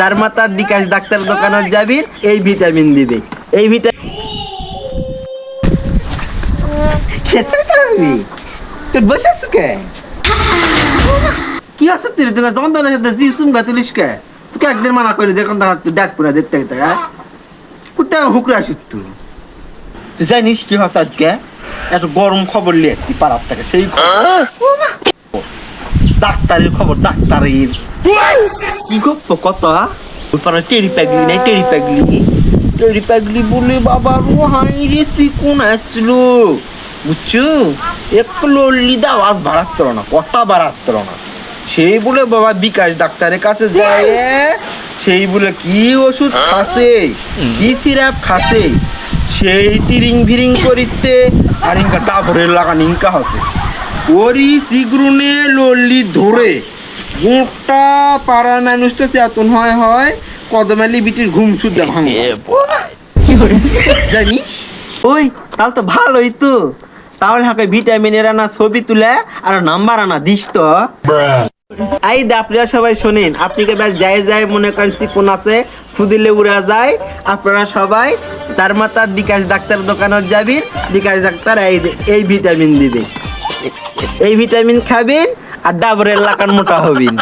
তার মাথার বিকাশ ডাক্তার দোকানত যাবি, এই ভিটামিন দিবে। এই ভিটামিন খেতে হবে। তুই বসে আছো কে? কি আছে তুই? তোর তখন তো জিসুম গা তুলিস কে? তোকে একদিন মানা করে দেখুন তুই ডাক পুরা দেখতে দেখতে কোথায় হুকরে আসিস তুই? তুই জানিস কি হস আজকে? এত গরম খবর লিয়ে তুই পাড়ার থেকে সেই ডাক্তারের খবর, ডাক্তারের কি গপ্প কত ওই পাড়া টেরি পাগলি নাই, টেরি পাগলি বলে বাবা রো হাই রে সিকুন আসছিল বুঝছো? একটু লড়লি দাও আজ বাড়াত্তর না, কথা বাড়াত্তর না। সেই বলে বাবা বিকাশ ডাক্তারের কাছে যায়, সেই বলে কি ওষুধ খাসে, কি সিরাপ খাসে, সেই তিরিং ভিরিং করিতে আর ইনকা ডাবরের লাগান ইনকা হসে ওরি সিগ্রুনে লল্লি ধরে গোটা পাড়া মানুষ তো চেতন হয় কদমালি বিটির ঘুম শুদ্ধ ভাঙে জানিস? ওই তাহলে তো ভালোই তো, তাহলে হাঁকে ভিটামিনের আনা ছবি তুলে আর নাম্বার আনা দিস তো। আই দা আপনারা সবাই শোনেন, আপনি কে ব্যাস যায় মনে করছি কোন আছে ফুদিলে উড়া যায়। আপনারা সবাই চার মাথার বিকাশ ডাক্তার দোকানত যাবেন, বিকাশ ডাক্তার এই ভিটামিন দিবে। এই ভিটামিন খাবেন আর ডাবরের লাকান মোটা হবেন।